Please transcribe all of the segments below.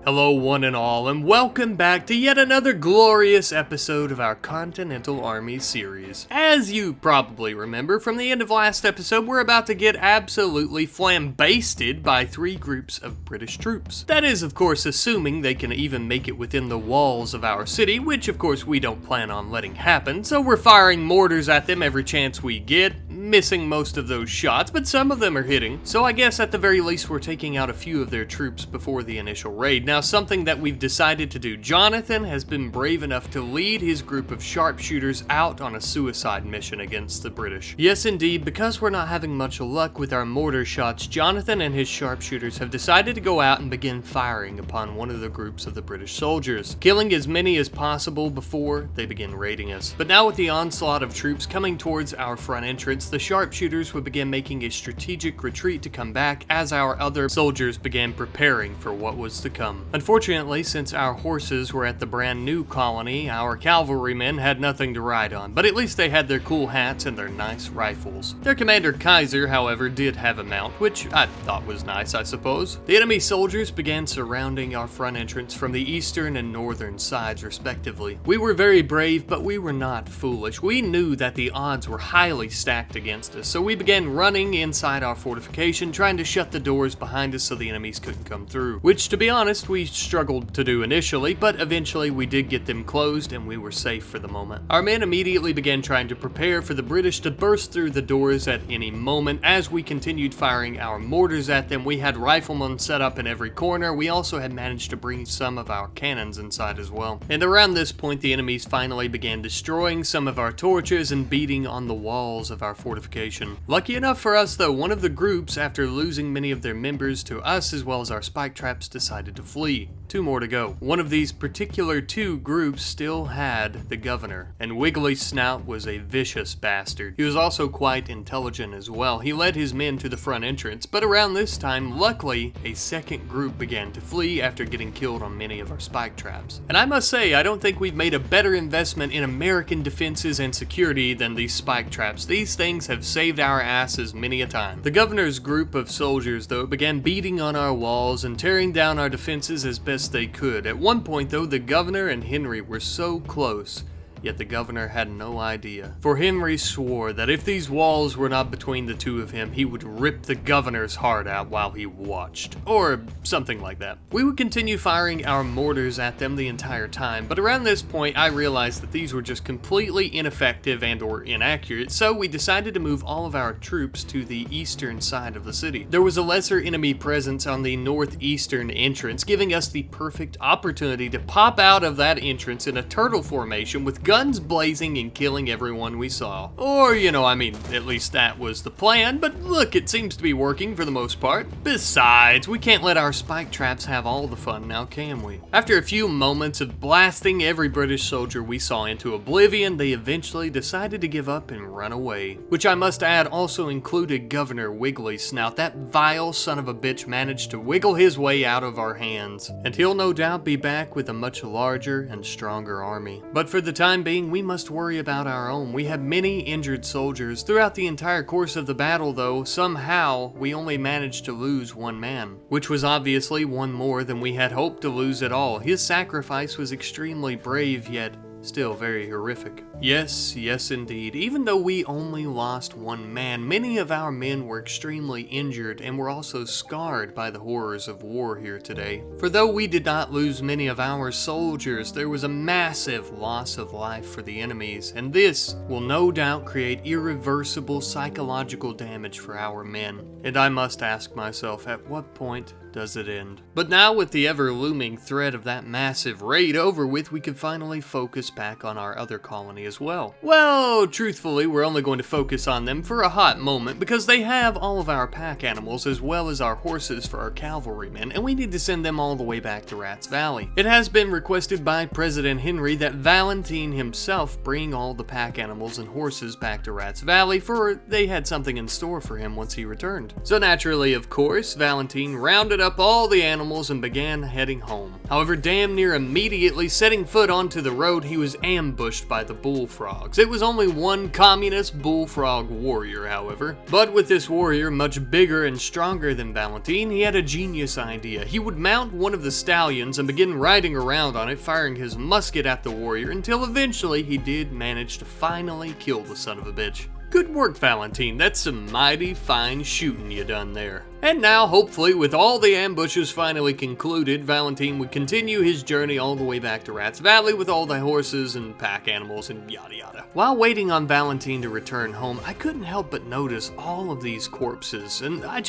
Hello one and all, and welcome back to yet another glorious episode of our Continental Army series. As you probably remember from the end of last episode, we're about to get absolutely flambasted by 3 groups of British troops. That is, of course, assuming they can even make it within the walls of our city, which of course we don't plan on letting happen, so we're firing mortars at them every chance we get, missing most of those shots, but some of them are hitting. So I guess at the very least we're taking out a few of their troops before the initial raid. Now, something that we've decided to do. Jonathan has been brave enough to lead his group of sharpshooters out on a suicide mission against the British. Yes, indeed, because we're not having much luck with our mortar shots, Jonathan and his sharpshooters have decided to go out and begin firing upon one of the groups of the British soldiers, killing as many as possible before they begin raiding us. But now with the onslaught of troops coming towards our front entrance, the sharpshooters would begin making a strategic retreat to come back as our other soldiers began preparing for what was to come. Unfortunately, since our horses were at the brand new colony, our cavalrymen had nothing to ride on, but at least they had their cool hats and their nice rifles. Their commander Kaiser, however, did have a mount, which I thought was nice, I suppose. The enemy soldiers began surrounding our front entrance from the eastern and northern sides, respectively. We were very brave, but we were not foolish. We knew that the odds were highly stacked against us, so we began running inside our fortification, trying to shut the doors behind us so the enemies couldn't come through, which, to be honest, we struggled to do initially, but eventually we did get them closed and we were safe for the moment. Our men immediately began trying to prepare for the British to burst through the doors at any moment. As we continued firing our mortars at them, we had riflemen set up in every corner. We also had managed to bring some of our cannons inside as well. And around this point, the enemies finally began destroying some of our torches and beating on the walls of our fortification. Lucky enough for us though, one of the groups, after losing many of their members to us as well as our spike traps, decided to flee. 2 more to go. One of these particular 2 groups still had the governor, and Wiggly Snout was a vicious bastard. He was also quite intelligent as well. He led his men to the front entrance, but around this time, luckily, a second group began to flee after getting killed on many of our spike traps. And I must say, I don't think we've made a better investment in American defenses and security than these spike traps. These things have saved our asses many a time. The governor's group of soldiers, though, began beating on our walls and tearing down our defenses as best they could. At one point, though, the governor and Henry were so close, yet the governor had no idea. For Henry swore that if these walls were not between the 2 of him, he would rip the governor's heart out while he watched. Or something like that. We would continue firing our mortars at them the entire time, but around this point I realized that these were just completely ineffective and or inaccurate, so we decided to move all of our troops to the eastern side of the city. There was a lesser enemy presence on the northeastern entrance, giving us the perfect opportunity to pop out of that entrance in a turtle formation with guns blazing and killing everyone we saw. Or, at least that was the plan, but look, it seems to be working for the most part. Besides, we can't let our spike traps have all the fun now, can we? After a few moments of blasting every British soldier we saw into oblivion, they eventually decided to give up and run away. Which I must add also included Governor Wiggly Snout. That vile son of a bitch managed to wiggle his way out of our hands, and he'll no doubt be back with a much larger and stronger army. But for the time being, we must worry about our own. We had many injured soldiers. Throughout the entire course of the battle, though, somehow we only managed to lose 1 man, which was obviously 1 more than we had hoped to lose at all. His sacrifice was extremely brave, yet still very horrific. Yes, indeed. Even though we only lost 1 man, many of our men were extremely injured and were also scarred by the horrors of war here today. For though we did not lose many of our soldiers, there was a massive loss of life for the enemies, and this will no doubt create irreversible psychological damage for our men. And I must ask myself, at what point does it end? But now, with the ever-looming threat of that massive raid over with, we can finally focus back on our other colony as well. Well, truthfully, we're only going to focus on them for a hot moment because they have all of our pack animals as well as our horses for our cavalrymen, and we need to send them all the way back to Rats Valley. It has been requested by President Henry that Valentine himself bring all the pack animals and horses back to Rats Valley, for they had something in store for him once he returned. So naturally, of course, Valentine rounded up all the animals and began heading home. However, damn near immediately setting foot onto the road, he was was ambushed by the bullfrogs. It was only one communist bullfrog warrior, however. But with this warrior much bigger and stronger than Valentine, he had a genius idea. He would mount one of the stallions and begin riding around on it, firing his musket at the warrior until eventually he did manage to finally kill the son of a bitch. Good work, Valentine. That's some mighty fine shooting you done there. And now, hopefully, with all the ambushes finally concluded, Valentine would continue his journey all the way back to Rat's Valley with all the horses and pack animals and yada yada. While waiting on Valentine to return home, I couldn't help but notice all of these corpses, and I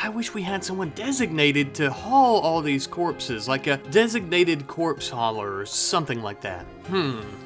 wish we had someone designated to haul all these corpses, like a designated corpse hauler or something like that.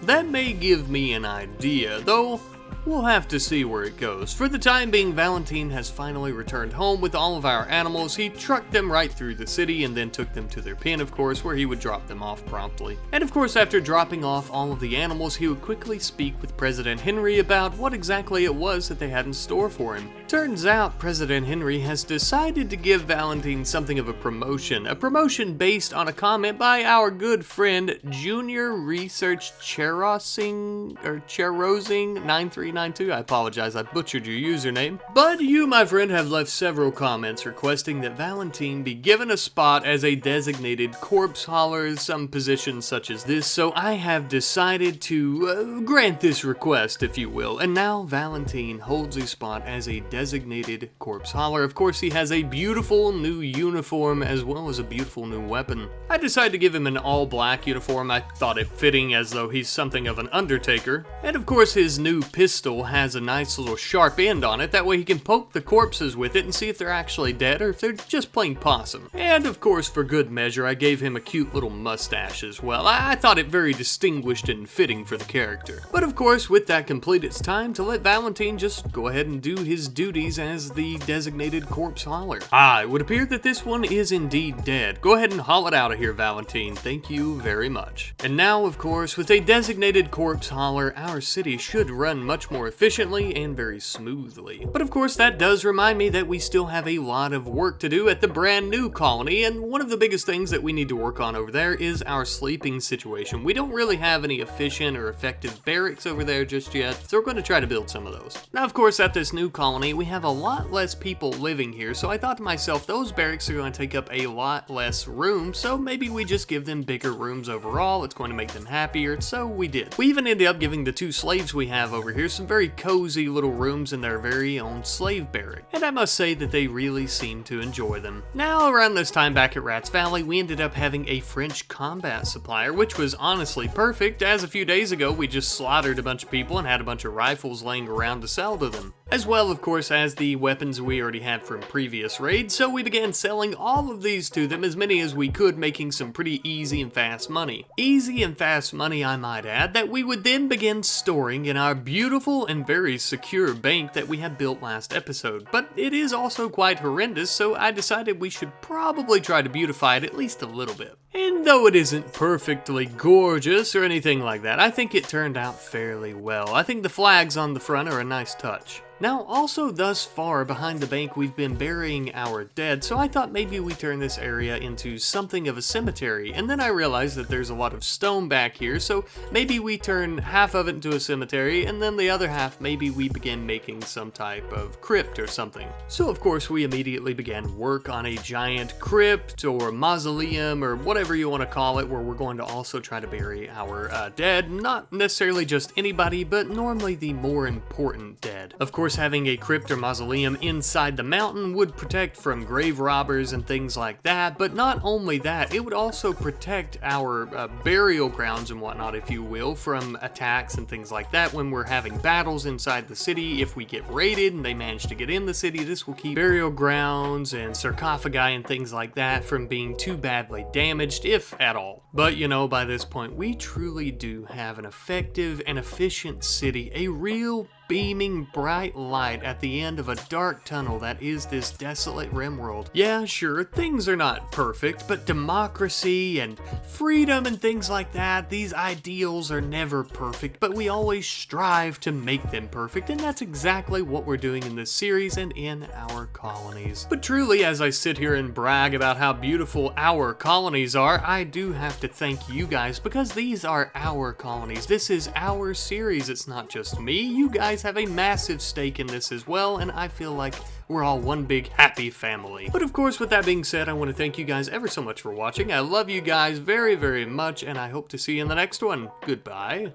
That may give me an idea, though. We'll have to see where it goes. For the time being, Valentine has finally returned home with all of our animals. He trucked them right through the city and then took them to their pen, of course, where he would drop them off promptly. And of course, after dropping off all of the animals, he would quickly speak with President Henry about what exactly it was that they had in store for him. Turns out, President Henry has decided to give Valentine something of a promotion based on a comment by our good friend Junior Research Cherosing 9392. I apologize, I butchered your username. But you, my friend, have left several comments requesting that Valentine be given a spot as a designated corpse hauler, some position such as this, so I have decided to grant this request, if you will. And now Valentine holds a spot as a designated corpse hauler. Of course, he has a beautiful new uniform as well as a beautiful new weapon. I decided to give him an all-black uniform. I thought it fitting, as though he's something of an undertaker. And of course, his new pistol has a nice little sharp end on it. That way he can poke the corpses with it and see if they're actually dead or if they're just playing possum. And of course, for good measure, I gave him a cute little mustache as well. I thought it very distinguished and fitting for the character. But of course, with that complete, it's time to let Valentine just go ahead and do his duties as the designated corpse hauler. It would appear that this one is indeed dead. Go ahead and haul it out of here, Valentine. Thank you very much. And now, of course, with a designated corpse hauler, our city should run much more efficiently and very smoothly. But of course, that does remind me that we still have a lot of work to do at the brand new colony, and one of the biggest things that we need to work on over there is our sleeping situation. We don't really have any efficient or effective barracks over there just yet, so we're going to try to build some of those. Now, of course, at this new colony, we have a lot less people living here, so I thought to myself, those barracks are going to take up a lot less room, so maybe we just give them bigger rooms overall. It's going to make them happier, so we did. We even ended up giving the two slaves we have over here some very cozy little rooms in their very own slave barrack, and I must say that they really seem to enjoy them. Now, around this time back at Rat's Valley, we ended up having a French combat supplier, which was honestly perfect, as a few days ago we just slaughtered a bunch of people and had a bunch of rifles laying around to sell to them. As well, of course, as the weapons we already had from previous raids, so we began selling all of these to them, as many as we could, making some pretty easy and fast money. Easy and fast money, I might add, that we would then begin storing in our beautiful and very secure bank that we had built last episode. But it is also quite horrendous, so I decided we should probably try to beautify it at least a little bit. And though it isn't perfectly gorgeous or anything like that, I think it turned out fairly well. I think the flags on the front are a nice touch. Now, also thus far behind the bank, we've been burying our dead, so I thought maybe we turn this area into something of a cemetery, and then I realized that there's a lot of stone back here, so maybe we turn half of it into a cemetery, and then the other half maybe we begin making some type of crypt or something. So of course we immediately began work on a giant crypt or mausoleum or whatever you want to call it, where we're going to also try to bury our dead, not necessarily just anybody, but normally the more important dead. Of course, having a crypt or mausoleum inside the mountain would protect from grave robbers and things like that, but not only that, it would also protect our burial grounds and whatnot, if you will, from attacks and things like that when we're having battles inside the city. If we get raided and they manage to get in the city, this will keep burial grounds and sarcophagi and things like that from being too badly damaged, if at all. But you know, by this point, we truly do have an effective and efficient city, a real beaming bright light at the end of a dark tunnel that is this desolate RimWorld. Yeah, sure, things are not perfect, but democracy and freedom and things like that, these ideals are never perfect, but we always strive to make them perfect, and that's exactly what we're doing in this series and in our colonies. But truly, as I sit here and brag about how beautiful our colonies are, I do have to thank you guys, because these are our colonies. This is our series. It's not just me. You guys have a massive stake in this as well, and I feel like we're all one big happy family. But of course, with that being said, I want to thank you guys ever so much for watching. I love you guys very, very much, and I hope to see you in the next one. Goodbye.